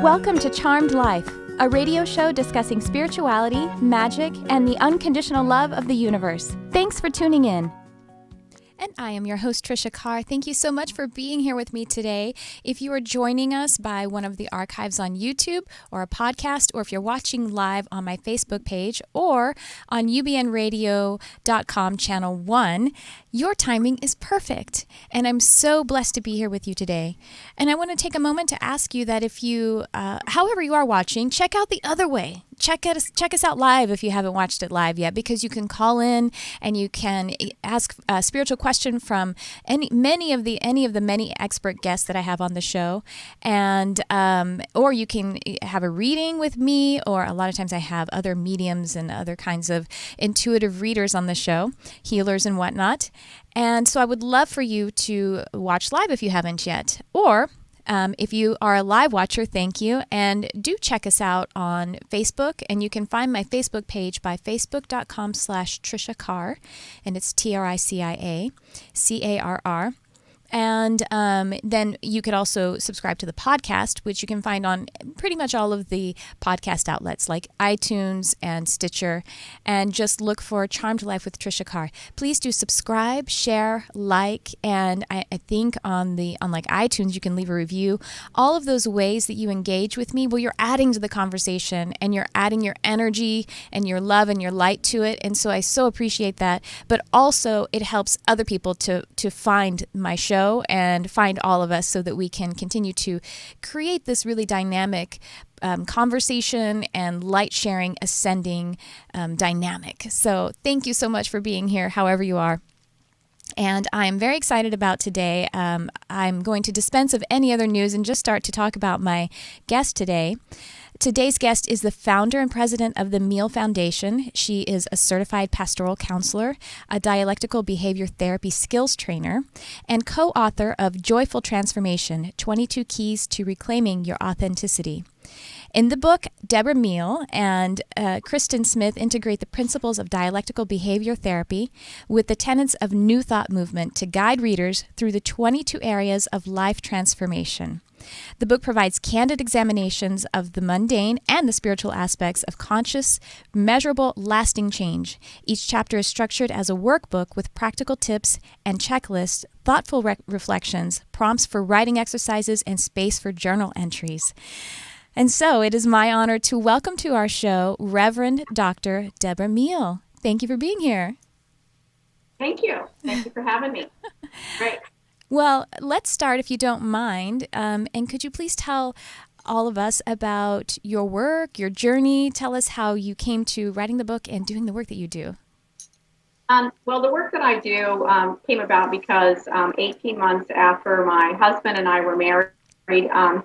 Welcome to Charmed Life, a radio show discussing spirituality, magic, and the unconditional love of the universe. Thanks for tuning in. And I am your host, Tricia Carr. Thank you so much for being here with me today. If you are joining us by one of the archives on YouTube or a podcast, or if you're watching live on my Facebook page or on ubnradio.com channel 1, your timing is perfect. And I'm so blessed to be here with you today. And I want to take a moment to ask you that if you, however you are watching, check out the other way. Check us out live if you haven't watched it live yet, because you can call in and you can ask a spiritual question from any of the many expert guests that I have on the show, and or you can have a reading with me, or a lot of times I have other mediums and other kinds of intuitive readers on the show, healers and whatnot. And so I would love for you to watch live if you haven't yet, or if you are a live watcher, thank you. And do check us out on Facebook. And you can find my Facebook page by facebook.com/Tricia Carr. And it's TRICIA CARR. And then you could also subscribe to the podcast, which you can find on pretty much all of the podcast outlets like iTunes and Stitcher, and just look for Charmed Life with Tricia Carr. Please do subscribe, share, like, and I think on like iTunes you can leave a review. All of those ways that you engage with me, well, you're adding to the conversation and you're adding your energy and your love and your light to it, and so I so appreciate that. But also it helps other people to find my show and find all of us, so that we can continue to create this really dynamic conversation and light sharing, ascending dynamic. So thank you so much for being here, however you are. And I'm very excited about today. I'm going to dispense of any other news and just start to talk about my guest today. Today's guest is the founder and president of the Meehl Foundation. She is a certified pastoral counselor, a dialectical behavior therapy skills trainer, and co-author of Joyful Transformation, 22 Keys to Reclaiming Your Authenticity. In the book, Debra Meehl and Kristen Smith integrate the principles of dialectical behavior therapy with the tenets of New Thought movement to guide readers through the 22 areas of life transformation. The book provides candid examinations of the mundane and the spiritual aspects of conscious, measurable, lasting change. Each chapter is structured as a workbook with practical tips and checklists, thoughtful reflections, prompts for writing exercises, and space for journal entries. And so it is my honor to welcome to our show Reverend Dr. Debra Meehl. Thank you for being here. Thank you. Thank you for having me. Great. Well, let's start, if you don't mind. And could you please tell all of us about your work, your journey? Tell us how you came to writing the book and doing the work that you do. Well, the work that I do came about because 18 months after my husband and I were married,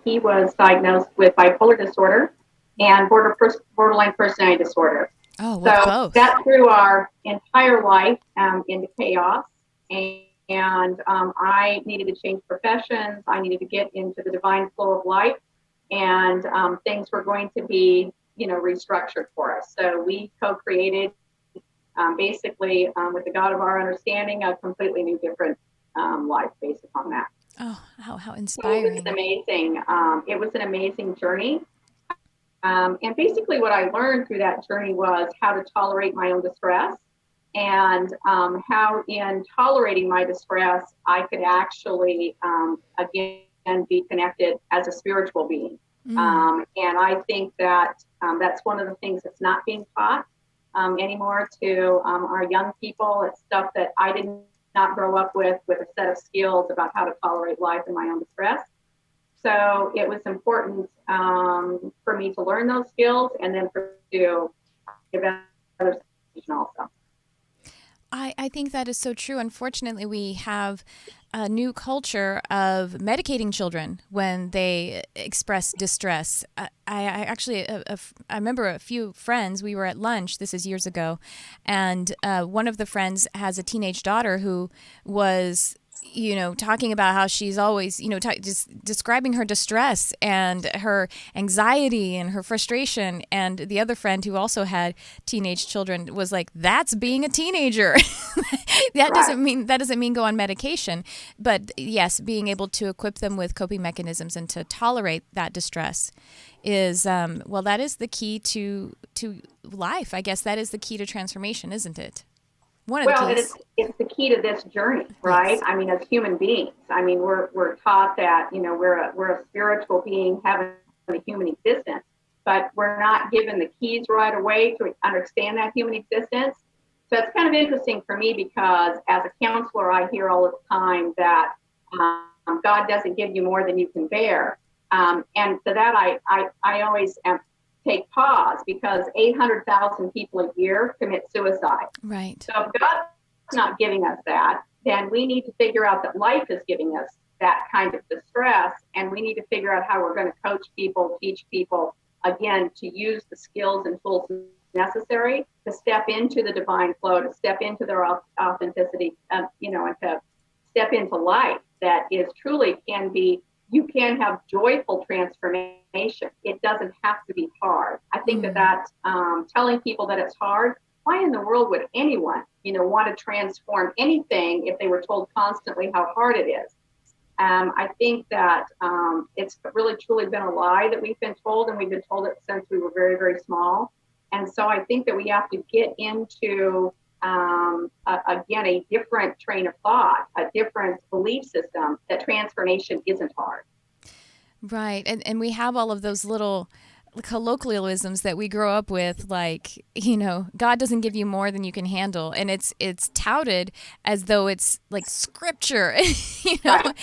he was diagnosed with bipolar disorder and borderline personality disorder. Oh, well, so both. That threw our entire life into chaos. And I needed to change professions. I needed to get into the divine flow of life, and things were going to be, restructured for us. So we co-created, basically, with the God of our understanding, a completely new, different life based upon that. Oh, how inspiring! So it was amazing. It was an amazing journey, and basically, what I learned through that journey was how to tolerate my own distress. And how in tolerating my distress, I could actually, again, be connected as a spiritual being. And I think that that's one of the things that's not being taught anymore to our young people. It's stuff that I did not grow up with a set of skills about how to tolerate life in my own distress. So it was important for me to learn those skills, and then to give others also. I think that is so true. Unfortunately, we have a new culture of medicating children when they express distress. I remember a few friends, we were at lunch, this is years ago, and one of the friends has a teenage daughter who was talking about how she's always, just describing her distress and her anxiety and her frustration. And the other friend who also had teenage children was like, that's being a teenager. That doesn't mean go on medication. But yes, being able to equip them with coping mechanisms and to tolerate that distress is, that is the key to life. I guess that is the key to transformation, isn't it? One of the keys. It's the key to this journey, right? Yes. I mean, as human beings, we're taught that, we're a spiritual being having a human existence, but we're not given the keys right away to understand that human existence. So it's kind of interesting for me because as a counselor, I hear all the time that God doesn't give you more than you can bear. And to that, I always take pause because 800,000 people a year commit suicide. Right. So if God's not giving us that, then we need to figure out that life is giving us that kind of distress, and we need to figure out how we're going to coach people, teach people, again, to use the skills and tools necessary to step into the divine flow, to step into their authenticity, and to step into life that is truly you can have joyful transformation. It doesn't have to be hard. I think that telling people that it's hard, why in the world would anyone, want to transform anything if they were told constantly how hard it is? I think that it's really truly been a lie that we've been told, and we've been told it since we were very, very small. And so I think that we have to get into, again, a different train of thought, a different belief system that transformation isn't hard. Right. And we have all of those little colloquialisms that we grow up with, like, God doesn't give you more than you can handle. And it's touted as though it's like scripture, Right.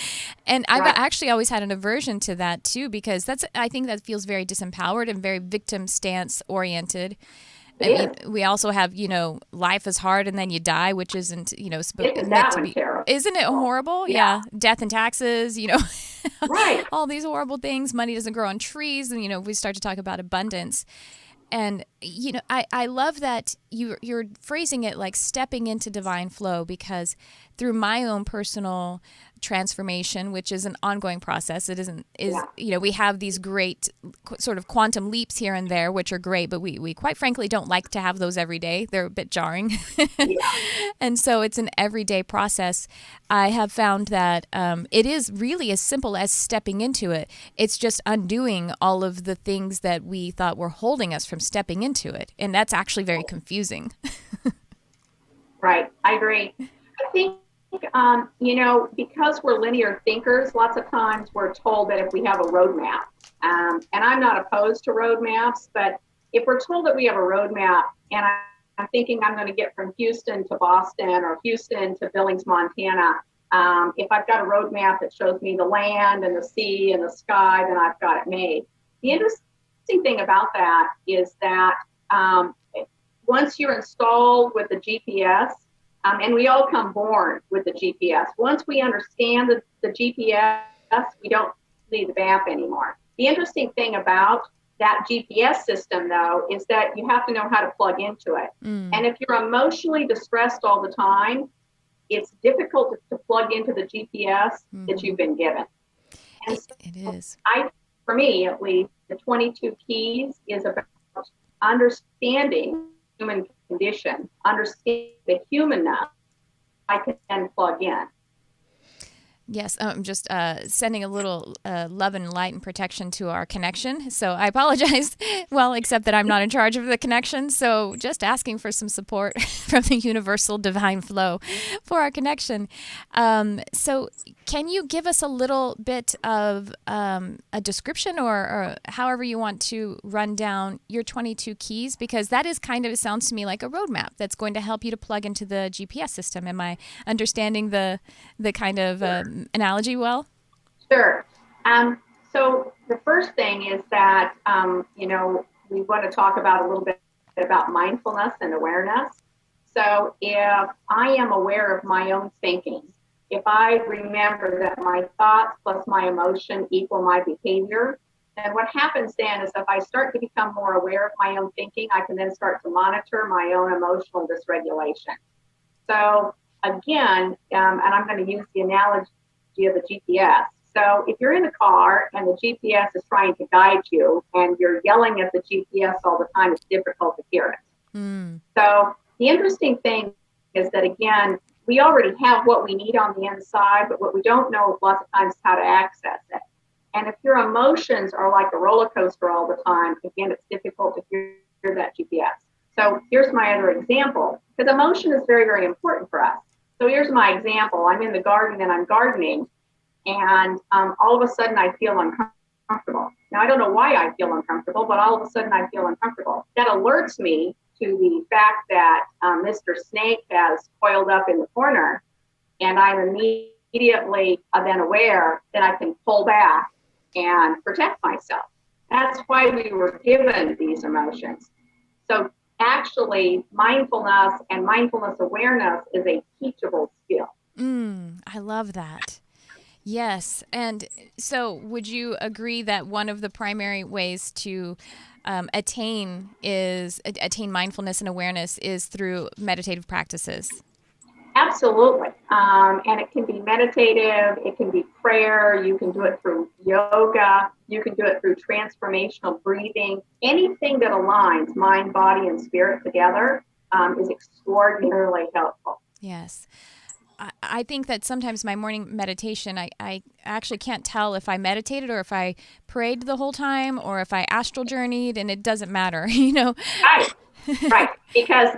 And I've actually always had an aversion to that too, because I think that feels very disempowered and very victim stance oriented. We also have, life is hard and then you die, which isn't, meant to be. Terrible? Isn't it horrible? Yeah. Death and taxes, Right. all these horrible things. Money doesn't grow on trees. And, we start to talk about abundance. And, I love that you're phrasing it like stepping into divine flow, because through my own personal transformation, which is an ongoing process, we have these great sort of quantum leaps here and there, which are great, but we quite frankly don't like to have those every day. They're a bit jarring. And so it's an everyday process. I have found that it is really as simple as stepping into it. It's just undoing all of the things that we thought were holding us from stepping into it. And that's actually very confusing. Right. I agree. I think, because we're linear thinkers, lots of times we're told that if we have a roadmap, and I'm not opposed to roadmaps, but if we're told that we have a roadmap and I'm thinking I'm going to get from Houston to Boston or Houston to Billings, Montana, if I've got a roadmap that shows me the land and the sea and the sky, then I've got it made. The interesting thing about that is that once you're installed with the GPS, and we all come born with the GPS. Once we understand the GPS, we don't need the map anymore. The interesting thing about that GPS system, though, is that you have to know how to plug into it. And if you're emotionally distressed all the time, it's difficult to plug into the GPS that you've been given. And it is. For me, at least, the 22 keys is about understanding human condition, understand the humanness I can then plug in. Yes, I'm just sending a little love and light and protection to our connection. So I apologize. Well, except that I'm not in charge of the connection. So just asking for some support from the universal divine flow for our connection. So can you give us a little bit of a description or however you want to run down your 22 keys? Because that is kind of, it sounds to me like a roadmap that's going to help you to plug into the GPS system. Am I understanding the kind of analogy well? Sure. So the first thing is that, we want to talk about a little bit about mindfulness and awareness. So if I am aware of my own thinking, if I remember that my thoughts plus my emotion equal my behavior, then what happens then is if I start to become more aware of my own thinking, I can then start to monitor my own emotional dysregulation. So again, and I'm going to use the analogy of the GPS. So if you're in the car and the GPS is trying to guide you and you're yelling at the GPS all the time, it's difficult to hear it. So the interesting thing is that, again, we already have what we need on the inside, but what we don't know lots of times is how to access it. And if your emotions are like a roller coaster all the time, again, it's difficult to hear that GPS. So here's my other example, because emotion is very, very important for us. So here's my example. I'm in the garden and I'm gardening, and all of a sudden I feel uncomfortable. Now, I don't know why I feel uncomfortable, but all of a sudden I feel uncomfortable. That alerts me to the fact that Mr. Snake has coiled up in the corner, and I'm immediately then aware that I can pull back and protect myself. That's why we were given these emotions. So actually, mindfulness and mindfulness awareness is a teachable skill. I love that. Yes. And so would you agree that one of the primary ways to attain mindfulness and awareness is through meditative practices? Absolutely. And it can be meditative, it can be prayer, you can do it through yoga, you can do it through transformational breathing. Anything that aligns mind, body, and spirit together is extraordinarily helpful. Yes. I think that sometimes my morning meditation, I actually can't tell if I meditated or if I prayed the whole time or if I astral journeyed, and it doesn't matter, Right. Because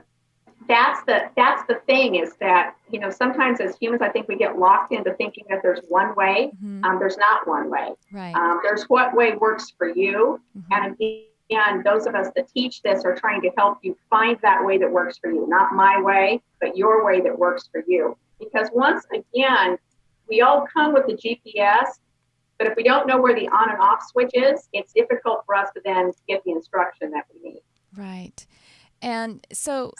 that's the thing, is that, sometimes as humans, I think we get locked into thinking that there's one way. There's not one way. Right. There's what way works for you. And again, those of us that teach this are trying to help you find that way that works for you, not my way, but your way that works for you. Because once again, we all come with the GPS, but if we don't know where the on and off switch is, it's difficult for us to then get the instruction that we need. Right. And so,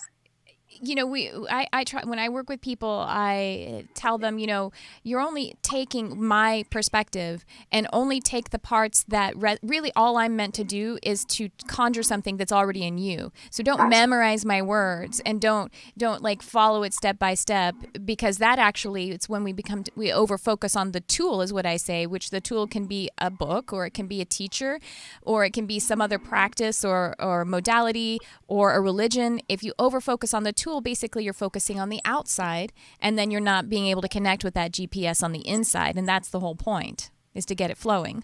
I try, when I work with people, I tell them, you're only taking my perspective and only take the parts that really all I'm meant to do is to conjure something that's already in you. So don't memorize my words and don't like follow it step by step, because that actually, it's when we over focus on the tool, is what I say, which the tool can be a book, or it can be a teacher, or it can be some other practice or modality or a religion. If you over focus on the tool, basically you're focusing on the outside, and then you're not being able to connect with that GPS on the inside, and that's the whole point, is to get it flowing.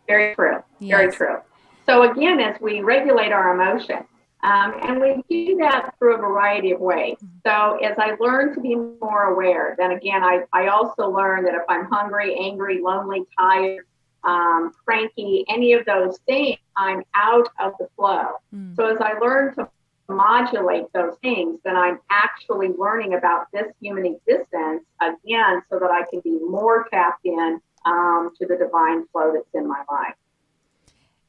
Very true. Yes. Very true. So again, as we regulate our emotion, and we do that through a variety of ways. So as I learn to be more aware, then again, I also learn that if I'm hungry, angry, lonely, tired, cranky, any of those things, I'm out of the flow. So as I learn to modulate those things, then I'm actually learning about this human existence again, so that I can be more tapped in to the divine flow that's in my life.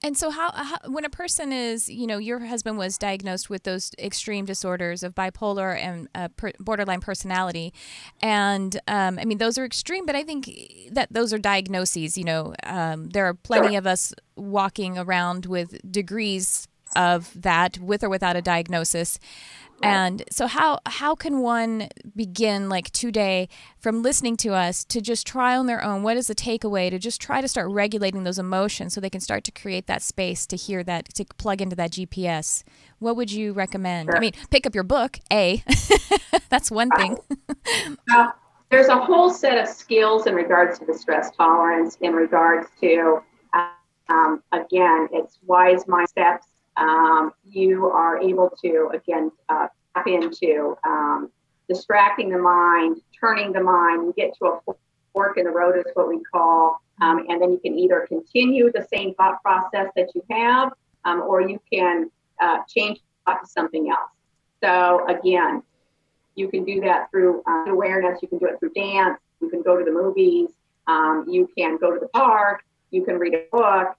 And so how when a person is, your husband was diagnosed with those extreme disorders of bipolar and borderline personality. And those are extreme, but I think that those are diagnoses. There are plenty of us walking around with degrees of that, with or without a diagnosis. And so how can one begin, like today, from listening to us, to just try on their own? What is the takeaway to just try to start regulating those emotions so they can start to create that space to hear that, to plug into that GPS? What would you recommend? Sure. Pick up your book, that's one thing. There's a whole set of skills in regards to the stress tolerance, in regards to, again, it's wise mind steps. You are able to, again, tap into distracting the mind, turning the mind. You get to a fork in the road, is what we call, and then you can either continue the same thought process that you have, or you can change thought to something else. So again, you can do that through awareness. You can do it through dance. You can go to the movies. You can go to the park. You can read a book.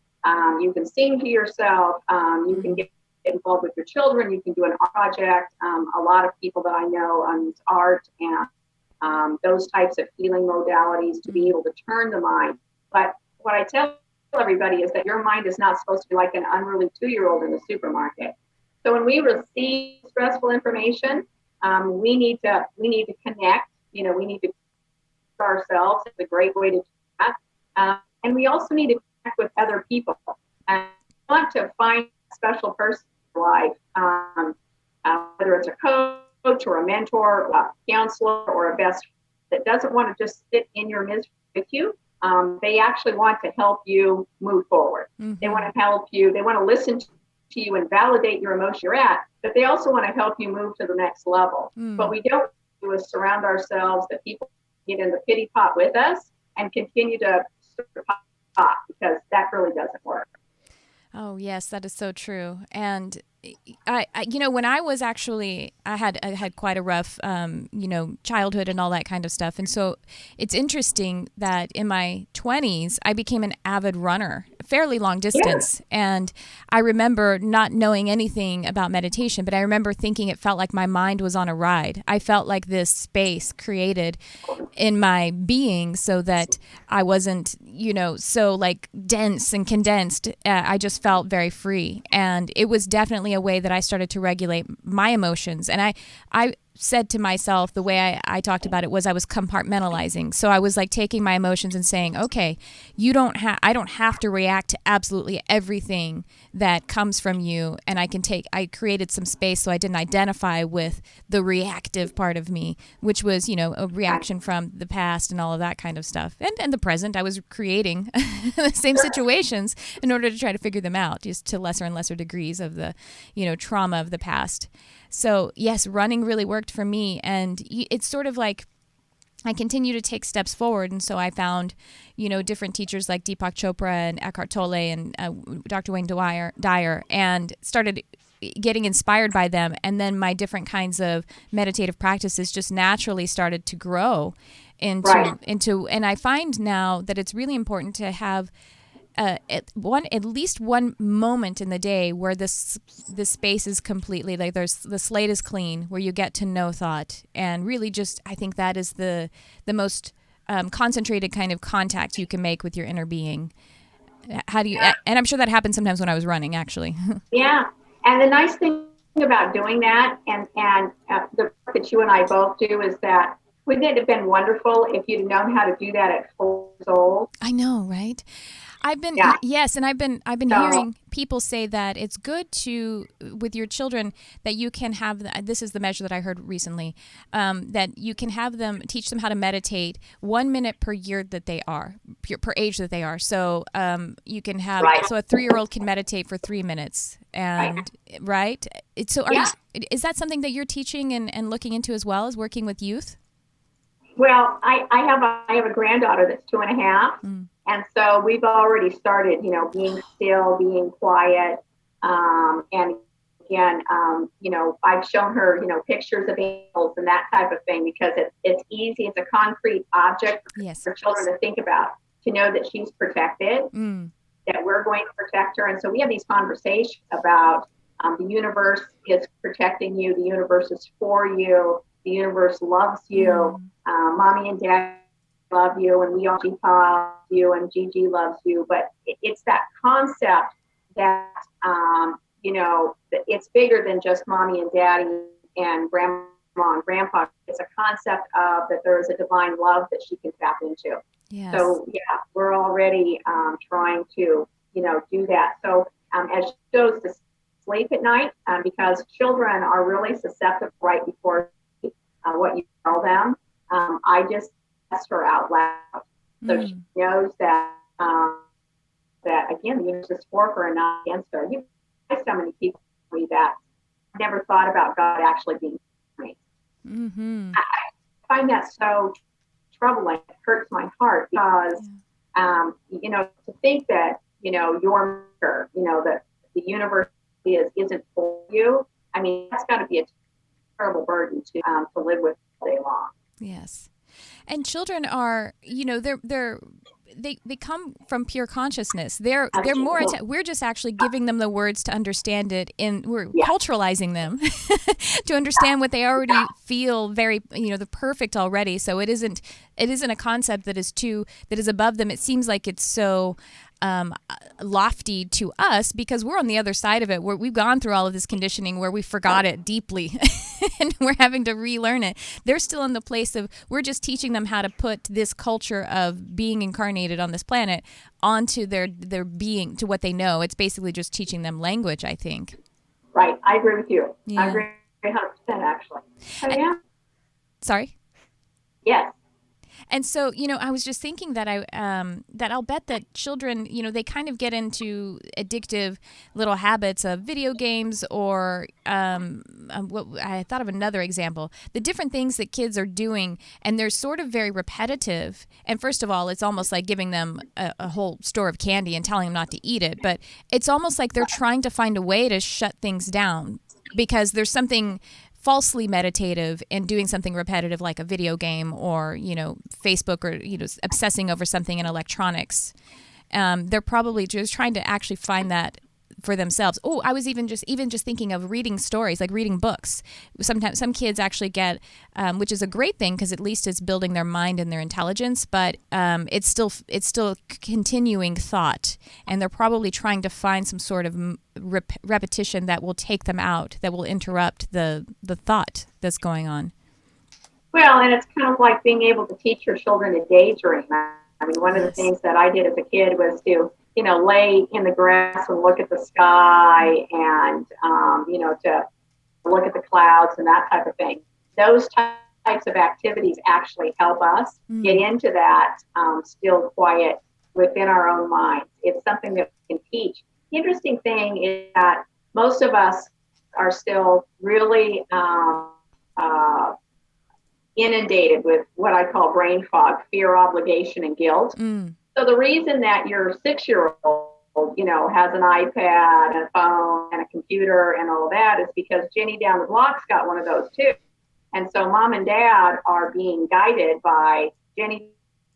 You can sing to yourself. You can get involved with your children. You can do an art project. A lot of people that I know use art and those types of healing modalities to be able to turn the mind. But what I tell everybody is that your mind is not supposed to be like an unruly 2-year-old in the supermarket. So when we receive stressful information, we need to connect we need to ourselves. It's a great way to do that. And we also need to connect with other people. And want to find a special person in your life, whether it's a coach or a mentor, or a counselor, or a best friend that doesn't want to just sit in your misery with you. They actually want to help you move forward. Mm-hmm. They want to help you. They want to listen to you and validate your emotion you're at, but they also want to help you move to the next level. But we don't do is surround ourselves that people get in the pity pot with us and continue to stir the pot, because that really doesn't work. Oh, yes, that is so true. And I when I was actually, I had quite a rough, childhood and all that kind of stuff. And so it's interesting that in my 20s, I became an avid runner, fairly long distance. Yeah. And I remember not knowing anything about meditation, but I remember thinking it felt like my mind was on a ride. I felt like this space created in my being so that I wasn't, so like dense and condensed. I just felt very free. And it was definitely a way that I started to regulate my emotions. And I said to myself, the way I talked about it was I was compartmentalizing. So I was like taking my emotions and saying, okay, I don't have to react to absolutely everything that comes from you. And I created some space so I didn't identify with the reactive part of me, which was, a reaction from the past and all of that kind of stuff. And the present, I was creating the same situations in order to try to figure them out, just to lesser and lesser degrees of the, trauma of the past. So yes, running really worked for me, and it's sort of like I continue to take steps forward. And so I found, different teachers like Deepak Chopra and Eckhart Tolle and Dr. Wayne Dyer, and started getting inspired by them. And then my different kinds of meditative practices just naturally started to grow into, and I find now that it's really important to have at least one moment in the day where this space is completely like the slate is clean, where you get to know thought, and really just I think that is the most concentrated kind of contact you can make with your inner being. How do you? And I'm sure that happened sometimes when I was running, actually. Yeah, and the nice thing about doing that, and the work that you and I both do, is that wouldn't it have been wonderful if you'd known how to do that at 4 years old? I know, right? I've been hearing people say that it's good to, with your children, that you can have, this is the measure that I heard recently, that you can have them, teach them how to meditate 1 minute per year that they are, per age that they are. So you can have, so a 3-year-old can meditate for 3 minutes, and right? Is that something that you're teaching and looking into as well as working with youth? Well, I have a granddaughter that's 2.5. And so we've already started, being still, being quiet. And again, I've shown her, pictures of animals and that type of thing, because it's easy. It's a concrete object for children to think about, to know that she's protected, that we're going to protect her. And so we have these conversations about the universe is protecting you. The universe is for you. The universe loves you. Mommy and Dad love you, and we all love you, and Gigi loves you. But it's that concept that it's bigger than just mommy and daddy and grandma and grandpa. It's a concept of that there is a divine love that she can tap into. Yes. So we're already trying to do that. So as she goes to sleep at night, because children are really susceptible right before what you tell them, I just ask her out loud, so she knows that again, the universe is for her and not against her. You have so many people tell me that I've never thought about God actually being for me. I find that so troubling. It hurts my heart, because to think that you're that the universe isn't for you. I mean, that's got to be a terrible burden to live with all day long. Yes. And children are, they come from pure consciousness. They're more, we're just actually giving them the words to understand it, and we're culturalizing them to understand what they already feel very, the perfect already. So it isn't a concept that is above them. It seems like it's so lofty to us because we're on the other side of it, where we've gone through all of this conditioning where we forgot it deeply. and we're having to relearn it. They're still in the place of, we're just teaching them how to put this culture of being incarnated on this planet onto their being, to what they know. It's basically just teaching them language, I think. Right. I agree with you. Yeah. I agree 100% actually. So, yeah. Sorry? Yes. And so, I was just thinking that that I'll bet that children, they kind of get into addictive little habits of video games, or what I thought of another example, the different things that kids are doing, and they're sort of very repetitive. And first of all, it's almost like giving them a whole store of candy and telling them not to eat it, but it's almost like they're trying to find a way to shut things down because there's something falsely meditative and doing something repetitive like a video game, or Facebook, or obsessing over something in electronics. They're probably just trying to actually find that for themselves. Oh, I was even just thinking of reading stories, like reading books. Sometimes some kids actually get, which is a great thing because at least it's building their mind and their intelligence, but it's still continuing thought, and they're probably trying to find some sort of repetition that will take them out, that will interrupt the thought that's going on. Well, and it's kind of like being able to teach your children to daydream. I mean, one of the things that I did as a kid was to, lay in the grass and look at the sky, and, to look at the clouds and that type of thing. Those types of activities actually help us get into that still quiet within our own minds. It's something that we can teach. The interesting thing is that most of us are still really inundated with what I call brain fog, fear, obligation, and guilt. So the reason that your 6-year-old, has an iPad and a phone and a computer and all that is because Jenny down the block's got one of those too. And so mom and dad are being guided by Jenny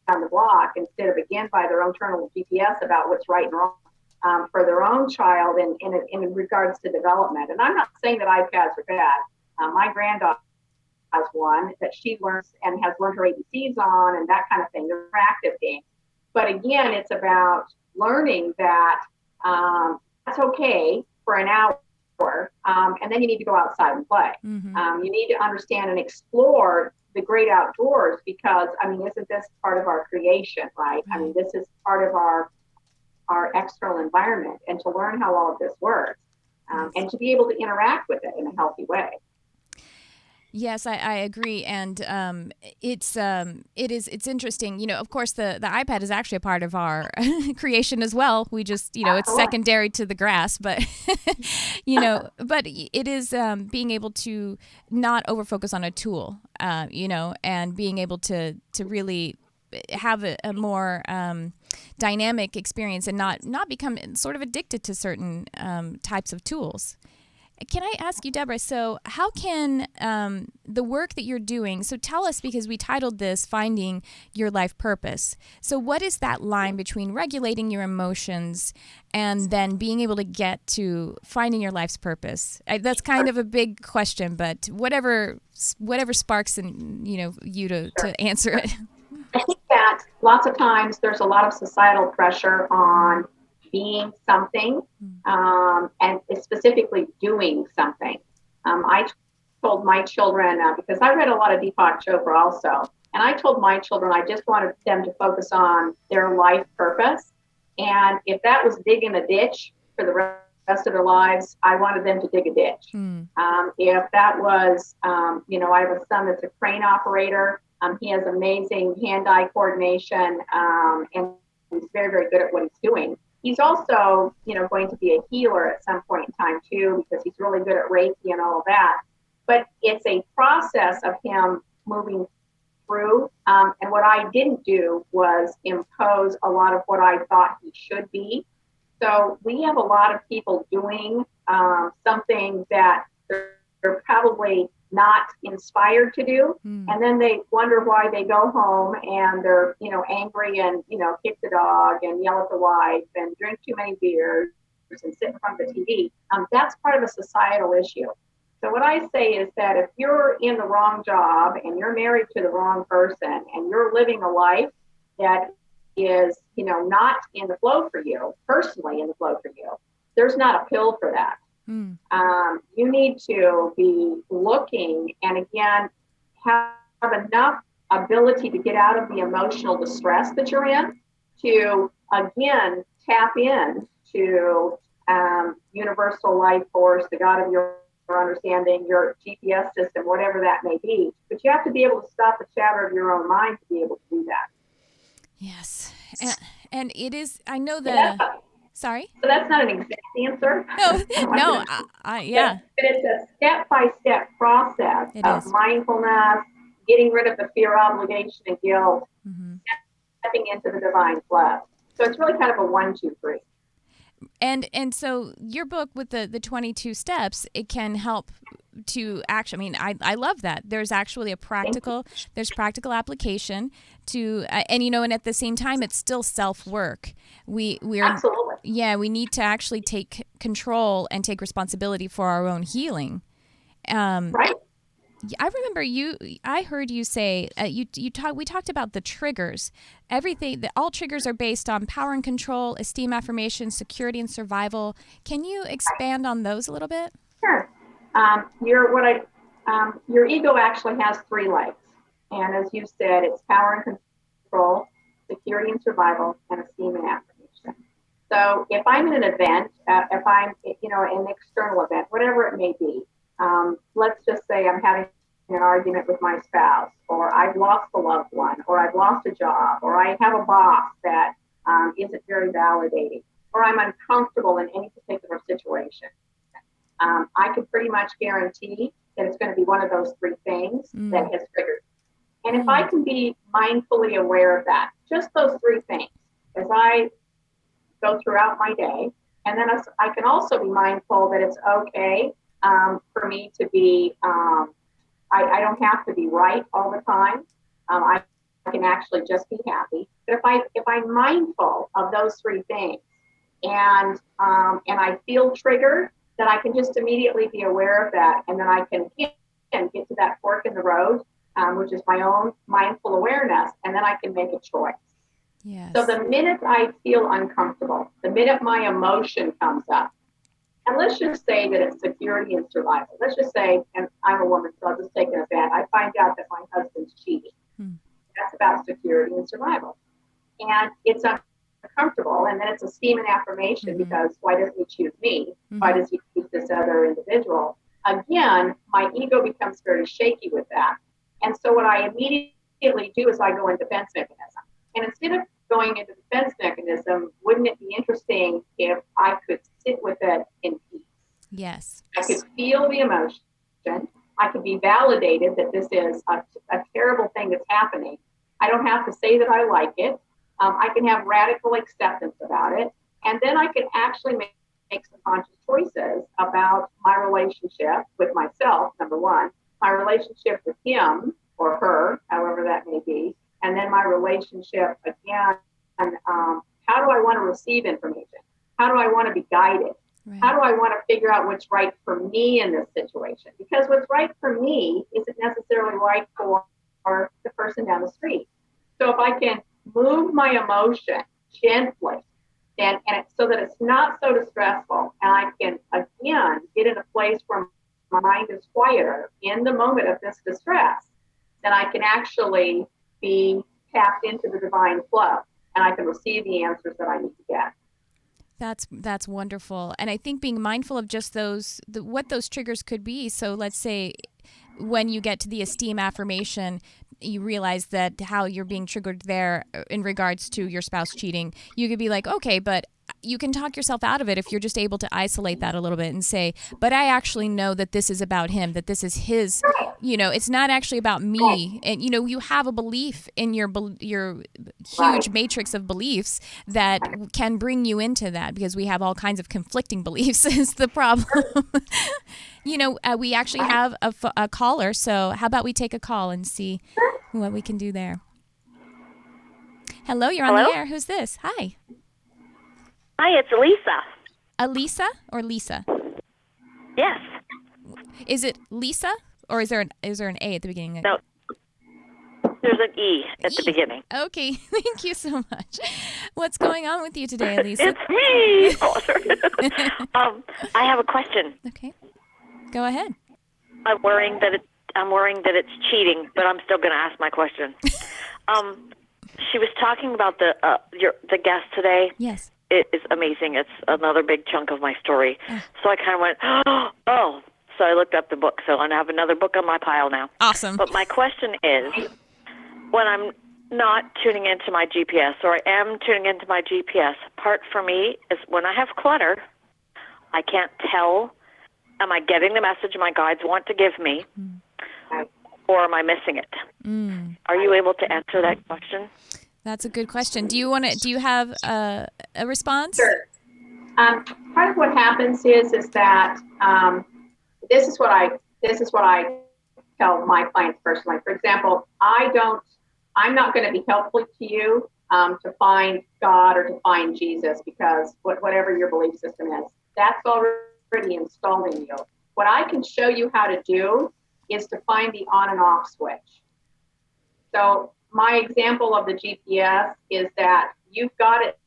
down the block instead of, again, by their own internal GPS about what's right and wrong for their own child in regards to development. And I'm not saying that iPads are bad. My granddaughter has one that she learns and has learned her ABCs on and that kind of thing. They're interactive games. But again, it's about learning that that's okay for an hour, and then you need to go outside and play. You need to understand and explore the great outdoors because, isn't this part of our creation, right? This is part of our external environment, and to learn how all of this works and to be able to interact with it in a healthy way. Yes, I agree, and it's interesting. Of course, the iPad is actually a part of our creation as well. We just, it's secondary to the grass, but but it is being able to not overfocus on a tool, and being able to really have a more dynamic experience and not become sort of addicted to certain types of tools. Can I ask you, Debra, so how can the work that you're doing, so tell us, because we titled this Finding Your Life Purpose. So what is that line between regulating your emotions and then being able to get to finding your life's purpose? That's kind of a big question, but whatever sparks in you to answer it. I think that lots of times there's a lot of societal pressure on being something, and specifically doing something. I told my children, because I read a lot of Deepak Chopra also, and I told my children I just wanted them to focus on their life purpose. And if that was digging a ditch for the rest of their lives, I wanted them to dig a ditch. If that was, I have a son that's a crane operator. He has amazing hand-eye coordination, and he's very, very good at what he's doing. He's also, going to be a healer at some point in time too, because he's really good at Reiki and all of that. But it's a process of him moving through. And what I didn't do was impose a lot of what I thought he should be. So we have a lot of people doing something that they're probably not inspired to do. And then they wonder why they go home and they're, angry and, kick the dog and yell at the wife and drink too many beers and sit in front of the TV. That's part of a societal issue. So what I say is that if you're in the wrong job and you're married to the wrong person and you're living a life that is, not in the flow for you, personally in the flow for you, there's not a pill for that. You need to be looking and, again, have enough ability to get out of the emotional distress that you're in to, again, tap in to universal life force, the God of your understanding, your GPS system, whatever that may be. But you have to be able to stop the chatter of your own mind to be able to do that. Yes. And it is, I know that, sorry? So that's not an exact answer. No, yeah. But it's a step-by-step process of is. mindfulness, getting rid of the fear, obligation, and guilt, stepping into the divine flow. So it's really kind of a 1, 2, 3. And so your book with the 22 steps, it can help to actually, I love that. There's actually there's practical application to, and and at the same time, it's still self-work. Absolutely. Yeah, we need to actually take control and take responsibility for our own healing. Right. I remember I heard you say, we talked about the triggers. All triggers are based on power and control, esteem, affirmation, security, and survival. Can you expand on those a little bit? Sure. Your ego actually has 3 legs. And as you said, it's power and control, security and survival, and esteem and affirmation. So if I'm in an event, if I'm, an external event, whatever it may be, let's just say I'm having an argument with my spouse, or I've lost a loved one, or I've lost a job, or I have a boss that isn't very validating, or I'm uncomfortable in any particular situation. I can pretty much guarantee that it's going to be one of those 3 things that has triggered. And if I can be mindfully aware of that, just those 3 things, as I go throughout my day, and then I can also be mindful that it's okay for me to be, I don't have to be right all the time. I can actually just be happy. But if I'm mindful of those 3 things, and I feel triggered, then I can just immediately be aware of that, and then I can get to that fork in the road, which is my own mindful awareness, and then I can make a choice. Yes. So the minute I feel uncomfortable, the minute my emotion comes up, and let's just say that it's security and survival. Let's just say, and I'm a woman, so I'll just take an event. I find out that my husband's cheating. That's about security and survival. And it's uncomfortable, and then it's esteem and affirmation, because why doesn't he choose me? Why does he choose this other individual? Again, my ego becomes very shaky with that. And so what I immediately do is I go in defense mechanism. And instead of going into defense mechanism, wouldn't it be interesting if I could sit with it in peace? Yes. I could feel the emotion. I could be validated that this is a terrible thing that's happening. I don't have to say that I like it. I can have radical acceptance about it. And then I can actually make some conscious choices about my relationship with myself, number 1, my relationship with him or her, however that may be, and then my relationship, again, and how do I want to receive information? How do I want to be guided? Right. How do I want to figure out what's right for me in this situation? Because what's right for me isn't necessarily right for the person down the street. So if I can move my emotion gently, and so that it's not so distressful, and I can, again, get in a place where my mind is quieter in the moment of this distress, then I can actually be tapped into the divine flow, and I can receive the answers that I need to get. That's wonderful. And I think being mindful of just what those triggers could be. So let's say when you get to the esteem affirmation, you realize that how you're being triggered there in regards to your spouse cheating, you could be like, okay, but you can talk yourself out of it if you're just able to isolate that a little bit and say, but I actually know that this is about him, that this is his, it's not actually about me. And, you have a belief in your huge matrix of beliefs that can bring you into that, because we have all kinds of conflicting beliefs is the problem. We actually have a caller, so how about we take a call and see what we can do there. Hello, you're on the air. Who's this? Hi. Hi, it's Elisa. Elisa or Lisa? Yes. Is it Lisa, or is there an A at the beginning? No. There's an E at the beginning. Okay, thank you so much. What's going on with you today, Elisa? It's me. Oh, sorry. I have a question. Okay, go ahead. I'm worrying that it's cheating, but I'm still going to ask my question. She was talking about the guest today. Yes. It is amazing. It's another big chunk of my story. So I kind of went, oh. So I looked up the book. So I have another book on my pile now. Awesome. But my question is, when I'm not tuning into my GPS, or I am tuning into my GPS, part for me is when I have clutter, I can't tell, am I getting the message my guides want to give me, or am I missing it? Are you able to answer that question? That's a good question. Do you have a response? Sure. Part of what happens is that this is what I tell my clients personally. For example, I'm not going to be helpful to you to find God or to find Jesus, because whatever your belief system is, that's already installed in you. What I can show you how to do is to find the on and off switch. So my example of the GPS is that you've got it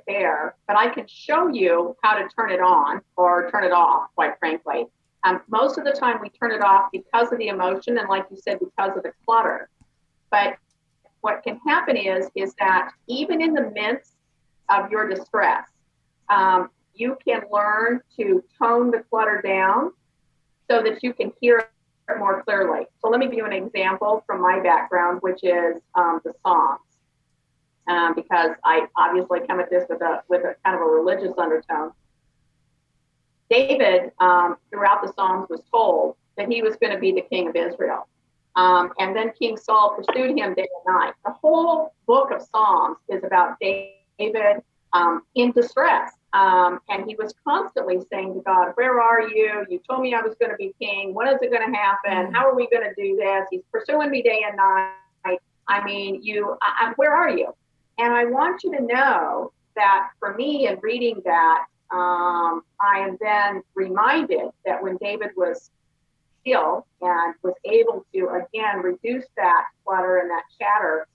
there, but I can show you how to turn it on or turn it off, quite frankly. Most of the time we turn it off because of the emotion, and like you said, because of the clutter. But what can happen is that even in the midst of your distress, you can learn to tone the clutter down so that you can hear it more clearly. So let me give you an example from my background, which is the Psalms, because I obviously come at this with a kind of a religious undertone. David, throughout the Psalms, was told that he was going to be the king of Israel. And then King Saul pursued him day and night. The whole book of Psalms is about David in distress. And he was constantly saying to God, where are you? You told me I was going to be king. When is it going to happen? How are we going to do this? He's pursuing me day and night. I mean, where are you? And I want you to know that for me, in reading that, I am then reminded that when David was still and was able to, again, reduce that clutter and that chatter,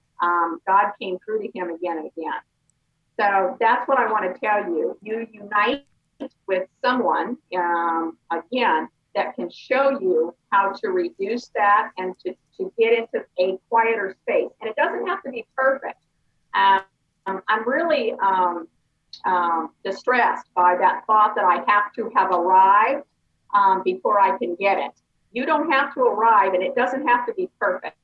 God came through to him again and again. So that's what I want to tell you. You unite with someone, again, that can show you how to reduce that and to get into a quieter space. And it doesn't have to be perfect. I'm really distressed by that thought that I have to have arrived before I can get it. You don't have to arrive, and it doesn't have to be perfect.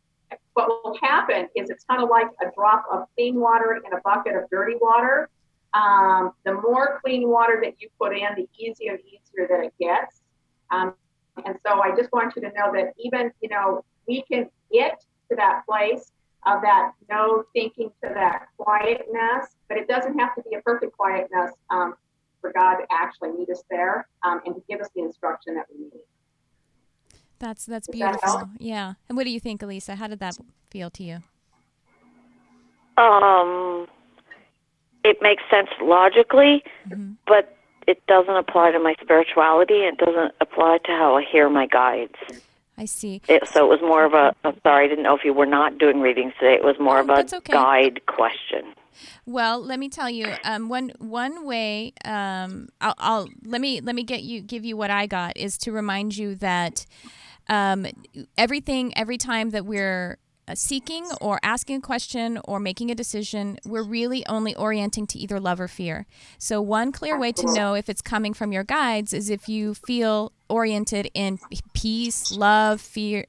What will happen is it's kind of like a drop of clean water in a bucket of dirty water. The more clean water that you put in, the easier that it gets. And so I just want you to know that even, we can get to that place of that no thinking to that quietness, but it doesn't have to be a perfect quietness for God to actually meet us there and to give us the instruction that we need. That's beautiful. Yeah. And what do you think, Elisa? How did that feel to you? It makes sense logically, but it doesn't apply to my spirituality. It doesn't apply to how I hear my guides. I see. So it was more of I'm sorry, I didn't know if you were not doing readings today. It was more of a guide question. Well, let me tell you, one way, let me give you what I got is to remind you that every time that we're seeking or asking a question or making a decision, we're really only orienting to either love or fear. So one clear way to know if it's coming from your guides is if you feel oriented in peace, love, fear,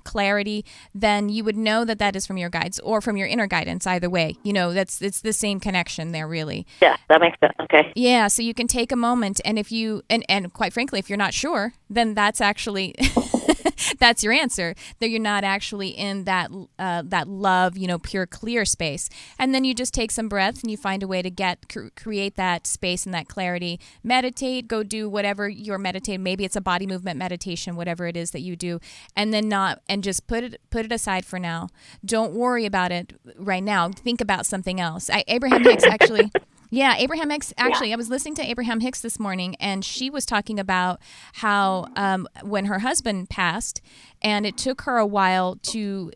clarity, then you would know that is from your guides or from your inner guidance. Either way, it's the same connection there, really. Yeah, that makes sense. Okay. Yeah, so you can take a moment, and if you and quite frankly, if you're not sure, then that's actually that's your answer. That you're not actually in that love, pure, clear space. And then you just take some breaths and you find a way to create that space and that clarity. Meditate, go do whatever you're meditating. Maybe it's a body movement meditation, whatever it is that you do, and then just put it aside for now. Don't worry about it right now. Think about something else. Abraham Hicks actually. Yeah, Abraham Hicks, actually, I was listening to Abraham Hicks this morning, and she was talking about how when her husband passed, and it took her a while to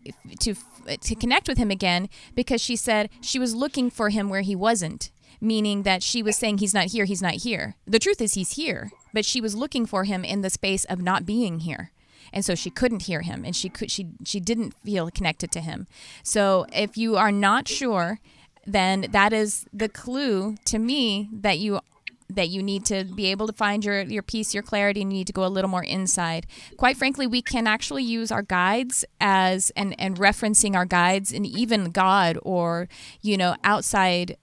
to connect with him again, because she said she was looking for him where he wasn't, meaning that she was saying he's not here, he's not here. The truth is he's here, but she was looking for him in the space of not being here. And so she couldn't hear him, and she didn't feel connected to him. So if you are not sure, then that is the clue to me that you need to be able to find your peace, your clarity, and you need to go a little more inside. Quite frankly, we can actually use our guides and referencing our guides, and even God or, outside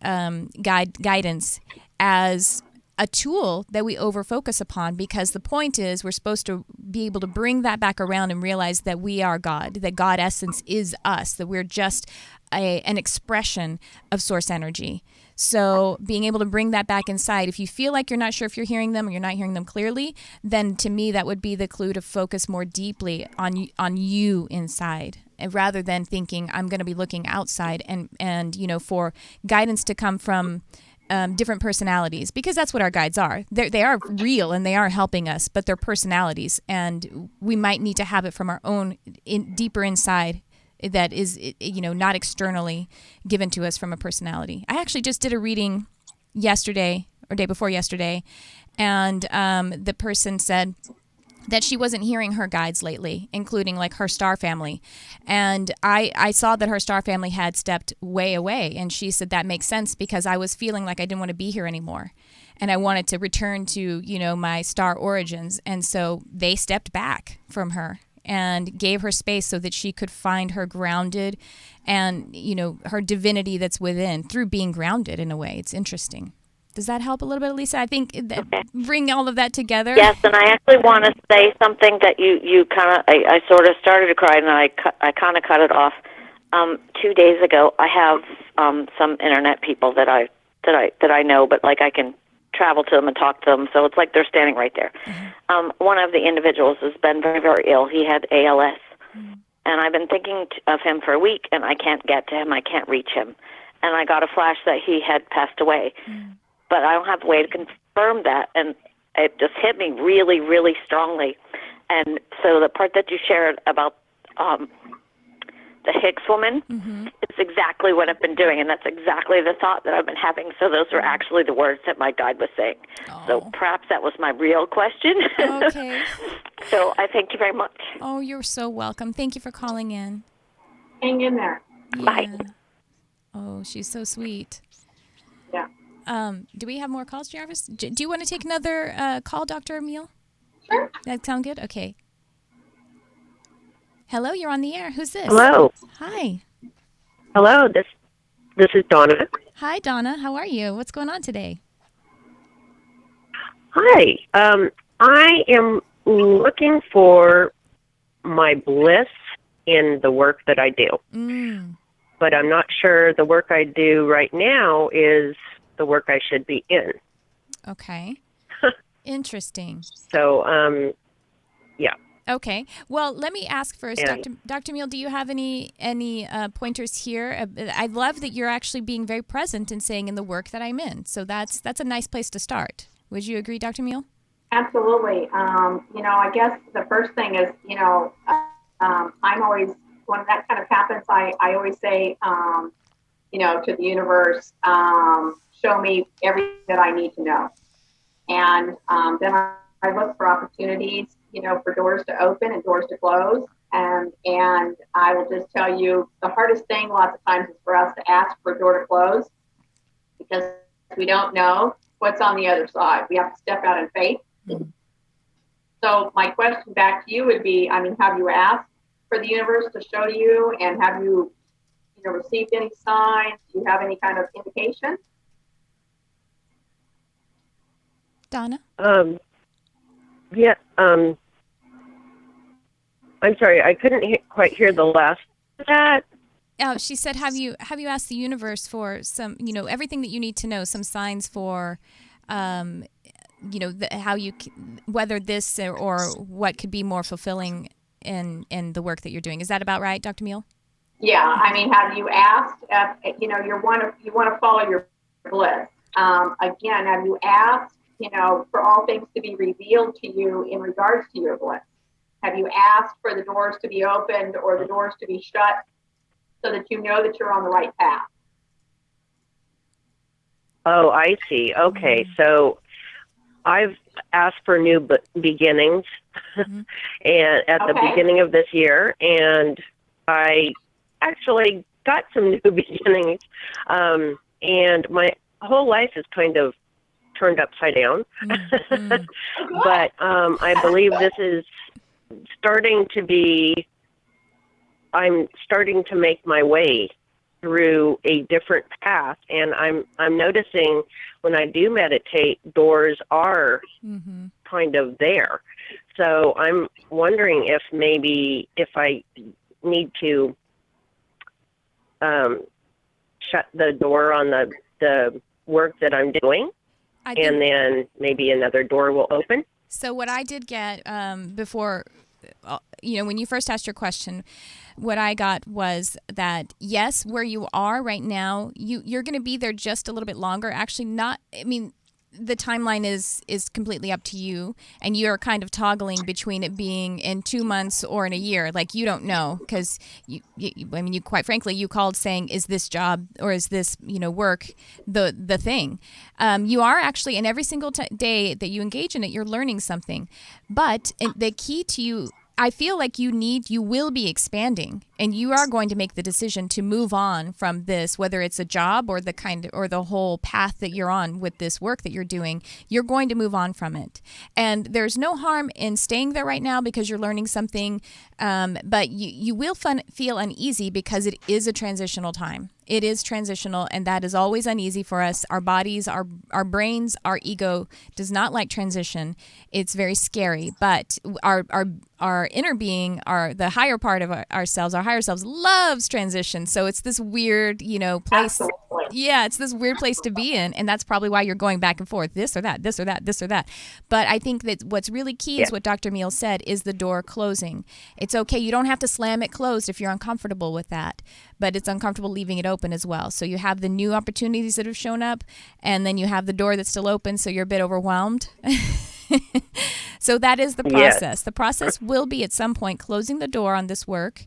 guidance as a tool that we over-focus upon, because the point is we're supposed to be able to bring that back around and realize that we are God, that God essence is us, that we're just an expression of source energy. So being able to bring that back inside, if you feel like you're not sure if you're hearing them or you're not hearing them clearly, then to me that would be the clue to focus more deeply on you inside, and rather than thinking I'm going to be looking outside and for guidance to come from different personalities, because that's what our guides are. They are real and they are helping us, but they're personalities, and we might need to have it from our own deeper inside that is, not externally given to us from a personality. I actually just did a reading yesterday or day before yesterday, and the person said that she wasn't hearing her guides lately, including like her star family. And I saw that her star family had stepped way away. And she said that makes sense because I was feeling like I didn't want to be here anymore. And I wanted to return to, my star origins. And so they stepped back from her and gave her space so that she could find her grounded and, her divinity that's within through being grounded in a way. It's interesting. Does that help a little bit, Lisa? I think bring all of that together. Yes, and I actually want to say something that you kind of, I sort of started to cry, and I kind of cut it off. 2 days ago, I have some internet people that I know, but like I can travel to them and talk to them, so it's like they're standing right there. Mm-hmm. One of the individuals has been very, very ill. He had ALS, and I've been thinking of him for a week, and I can't get to him. I can't reach him, and I got a flash that he had passed away. But I don't have a way to confirm that, and it just hit me really, really strongly. And so the part that you shared about the Hicks woman is exactly what I've been doing, and that's exactly the thought that I've been having. So those are actually the words that my guide was saying. Oh. So perhaps that was my real question. Okay. So I thank you very much. Oh, you're so welcome. Thank you for calling in. Hang in there. Yeah. Bye. Oh, she's so sweet. Yeah. Do we have more calls, Jarvis? Do you want to take another call, Dr. Meehl? Sure. That sound good? Okay. Hello, you're on the air. Who's this? Hello. Hi. Hello, this is Donna. Hi, Donna. How are you? What's going on today? Hi. I am looking for my bliss in the work that I do. But I'm not sure the work I do right now is the work I should be in. Okay. Interesting. So, yeah. Okay. Well, let me ask first, Yeah. Dr. Meehl, do you have any pointers here? I love that you're actually being very present and saying in the work that I'm in. So that's a nice place to start. Would you agree, Dr. Meehl? Absolutely. I guess the first thing is, I'm always, when that kind of happens, I always say, to the universe, show me everything that I need to know. And then I look for opportunities, for doors to open and doors to close. And I will just tell you, the hardest thing lots of times is for us to ask for a door to close because we don't know what's on the other side. We have to step out in faith. Mm-hmm. So my question back to you would be, have you asked for the universe to show to you, and have you, received any signs? Do you have any kind of indication? Donna? Yeah. I'm sorry, I couldn't quite hear the last of that. She said, have you asked the universe for some, everything that you need to know, some signs for, whether this or what could be more fulfilling in the work that you're doing. Is that about right, Dr. Meehl? Yeah, have you asked? You want to follow your bliss. Again, have you asked? For all things to be revealed to you in regards to your bliss? Have you asked for the doors to be opened or the doors to be shut so that you know that you're on the right path. Oh, I see. Okay, so I've asked for new beginnings and at the beginning of this year, and I actually got some new beginnings, and my whole life is kind of turned upside down. But I believe this is I'm starting to make my way through a different path, and I'm noticing when I do meditate, doors are kind of there. So I'm wondering if maybe if I need to shut the door on the work that I'm doing, and then maybe another door will open. So what I did get before, when you first asked your question, what I got was that, yes, where you are right now, you're going to be there just a little bit longer. Actually, the timeline is completely up to you, and you're kind of toggling between it being in 2 months or in a year. Like, you don't know, because you quite frankly, you called saying, is this job or is this work the thing? You are actually, in every single day that you engage in it, you're learning something. But the key to you, I feel like you will be expanding, and you are going to make the decision to move on from this, whether it's a job or the whole path that you're on with this work that you're doing. You're going to move on from it. And there's no harm in staying there right now because you're learning something, but you will feel uneasy because it is a transitional time. It is transitional, and that is always uneasy for us. Our bodies, our brains, our ego does not like transition. It's very scary, but our inner being, the higher part of ourselves, our higher selves, loves transition. So it's this weird, place. Absolutely. Yeah, it's this weird place to be in, and that's probably why you're going back and forth, this or that, this or that, this or that. But I think that what's really key is what Dr. Meehl said, is the door closing. It's okay. You don't have to slam it closed if you're uncomfortable with that, but it's uncomfortable leaving it open as well. So you have the new opportunities that have shown up, and then you have the door that's still open, so you're a bit overwhelmed. So that is the process. Yes. The process will be at some point closing the door on this work.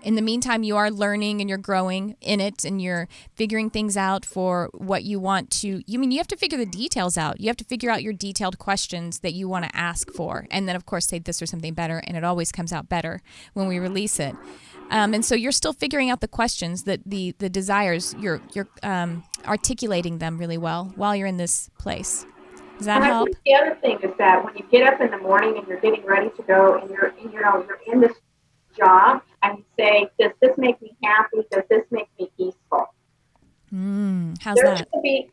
In the meantime, you are learning and you're growing in it, and you're figuring things out for what you want to. You have to figure the details out. You have to figure out your detailed questions that you want to ask for, and then of course say this or something better. And it always comes out better when we release it. And so you're still figuring out the questions, that the desires. You're articulating them really well while you're in this place. Does that help? I think the other thing is that when you get up in the morning and you're getting ready to go, and you're in this job, and you say, does this make me happy? Does this make me peaceful? How's that?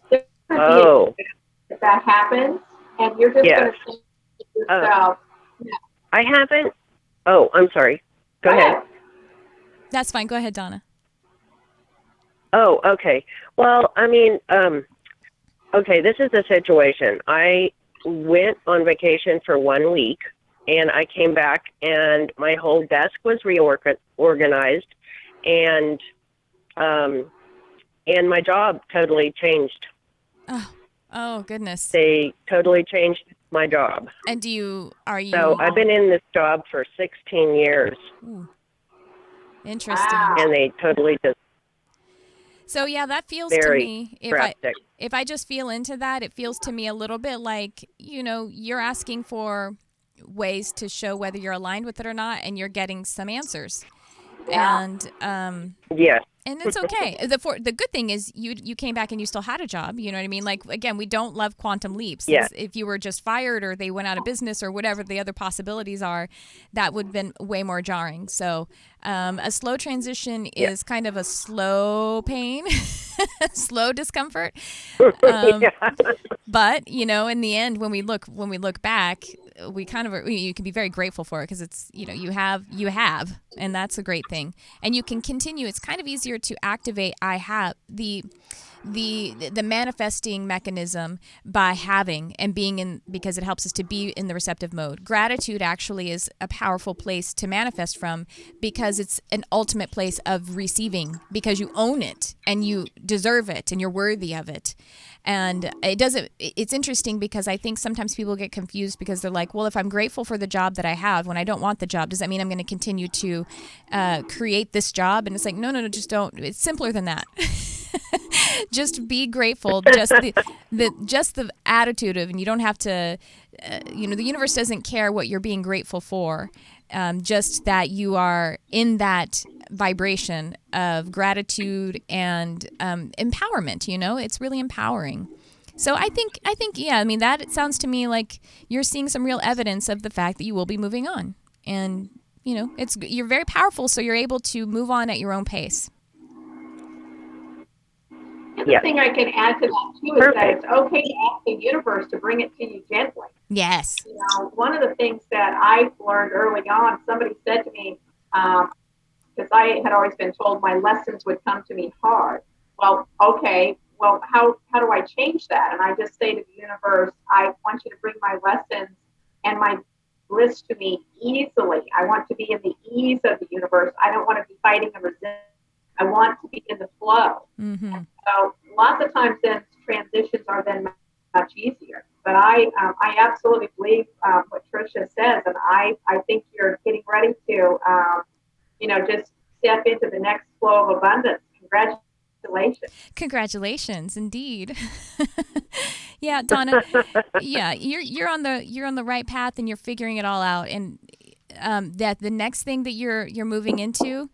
If that happens, and you're just going to think to yourself, I haven't. Oh, I'm sorry. Go ahead. That's fine. Go ahead, Donna. Oh, okay. Well, okay, this is the situation. I went on vacation for 1 week, and I came back, and my whole desk was reorganized, and my job totally changed. Oh, goodness. They totally changed my job. And are you? So I've been in this job for 16 years. Ooh. Interesting. And they totally just. So yeah, that feels very to me, if I just feel into that, it feels to me a little bit like, you're asking for ways to show whether you're aligned with it or not, and you're getting some answers. Yeah. And yes. And it's okay. The good thing is you came back and you still had a job. You know what I mean? Like, again, we don't love quantum leaps. Yeah. If you were just fired or they went out of business or whatever the other possibilities are, that would have been way more jarring. So a slow transition is kind of a slow pain, slow discomfort. But, in the end, when we look back, we kind of you can be very grateful for it, because it's you have, and that's a great thing, and you can continue. It's kind of easier to activate I have. The the manifesting mechanism by having and being in, because it helps us to be in the receptive mode. Gratitude actually is a powerful place to manifest from, because it's an ultimate place of receiving, because you own it and you deserve it and you're worthy of it. And it's interesting because I think sometimes people get confused because they're like, well, if I'm grateful for the job that I have when I don't want the job, does that mean I'm going to continue to create this job? And it's like, no, just don't. It's simpler than that. Just be grateful. Just the attitude of, and you don't have to, the universe doesn't care what you're being grateful for. Just that you are in that vibration of gratitude and empowerment. It's really empowering. So I think, yeah, I mean, that it sounds to me like you're seeing some real evidence of the fact that you will be moving on, and you're very powerful, so you're able to move on at your own pace. The other thing I can add to that too is that it's okay to ask the universe to bring it to you gently. Yes. One of the things that I've learned early on, somebody said to me, because I had always been told my lessons would come to me hard. Well, okay, how do I change that? And I just say to the universe, I want you to bring my lessons and my bliss to me easily. I want to be in the ease of the universe. I don't want to be fighting and resisting. I want to be in the flow. Mm-hmm. So lots of times then transitions are then much easier. But I absolutely believe what Tricia says, and I think you're getting ready to, just step into the next flow of abundance. Congratulations. Congratulations, indeed. Yeah, Donna. Yeah, you're on the right path, and you're figuring it all out. And that the next thing that you're moving into,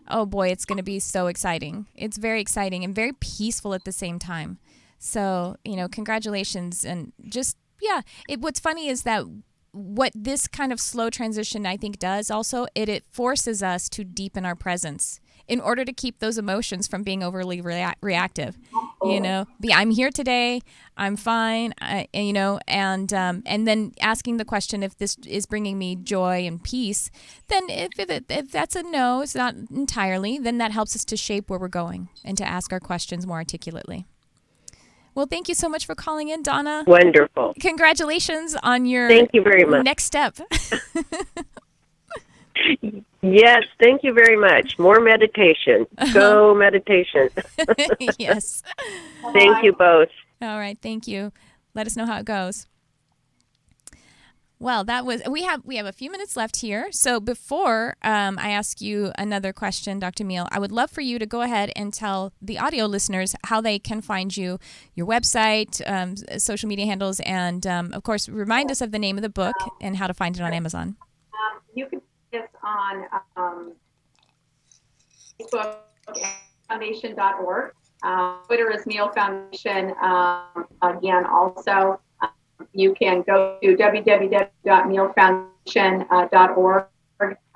oh boy, it's going to be so exciting. It's very exciting and very peaceful at the same time. So, congratulations. And just, yeah, what's funny is that what this kind of slow transition, I think, does also, it forces us to deepen our presence in order to keep those emotions from being overly reactive. I'm here today, I'm fine, and then asking the question, if this is bringing me joy and peace, then if that's a no, it's not entirely, then that helps us to shape where we're going and to ask our questions more articulately. Well, thank you so much for calling in, Donna. Wonderful. Congratulations on your Thank you very much. Next step. Yes, thank you very much. More meditation. Go meditation. Yes. Thank you both. All right, thank you. Let us know how it goes. Well, we have a few minutes left here. So before I ask you another question, Dr. Meehl, I would love for you to go ahead and tell the audio listeners how they can find you, your website, social media handles, and of course, remind us of the name of the book and how to find it on Amazon. You can find us on Facebook, foundation.org. Twitter is Meehl Foundation. Again, also. You can go to www.meehlfoundation.org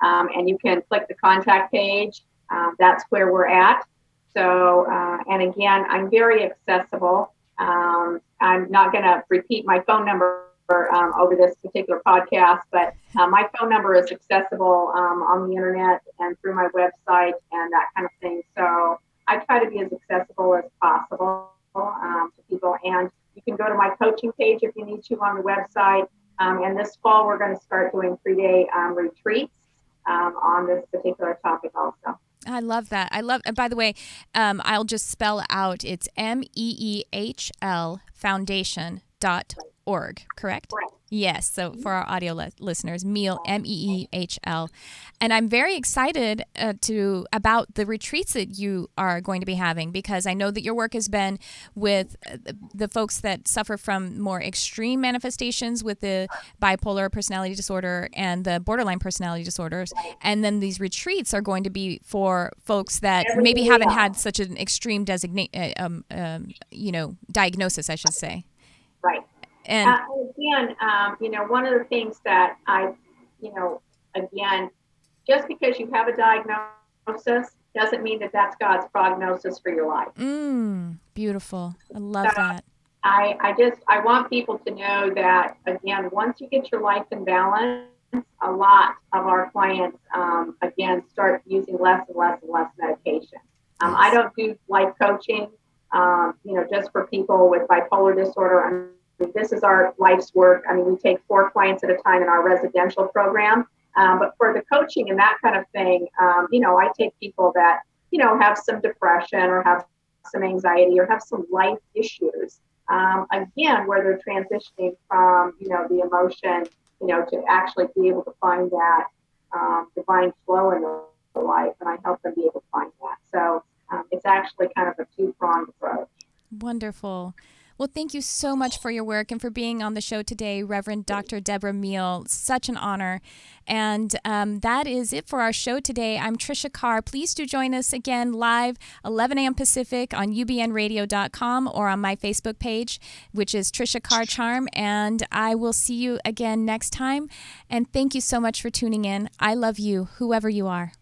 and you can click the contact page. That's where we're at. So, and again, I'm very accessible. I'm not going to repeat my phone number over this particular podcast, but my phone number is accessible on the internet and through my website and that kind of thing. So I try to be as accessible as possible to people. And you can go to my coaching page if you need to on the website. And this fall, we're going to start doing 3-day retreats on this particular topic also. I love that. And by the way, I'll just spell out, it's MEEHL Foundation.org, correct? Correct. Yes, so for our audio listeners, Meehl, MEEHL. And I'm very excited about the retreats that you are going to be having, because I know that your work has been with the folks that suffer from more extreme manifestations with the bipolar personality disorder and the borderline personality disorders. And then these retreats are going to be for folks that maybe haven't had such an extreme diagnosis, I should say. Right. And again, one of the things that again, just because you have a diagnosis doesn't mean that that's God's prognosis for your life. Beautiful. I love that. I want people to know that, again, once you get your life in balance, a lot of our clients, again, start using less and less and less medication. I don't do life coaching. just for people with bipolar disorder. I mean, this is our life's work. I mean, we take 4 clients at a time in our residential program. But for the coaching and that kind of thing, I take people that, have some depression or have some anxiety or have some life issues. Again, where they're transitioning from, the emotion, to actually be able to find that divine flow in their life. And I help them be able to find that. So it's actually kind of a 2-pronged approach. Wonderful. Well, thank you so much for your work and for being on the show today, Reverend Dr. Debra Meehl. Such an honor. And that is it for our show today. I'm Tricia Carr. Please do join us again live, 11 a.m. Pacific on ubnradio.com or on my Facebook page, which is Tricia Carr Charm. And I will see you again next time. And thank you so much for tuning in. I love you, whoever you are.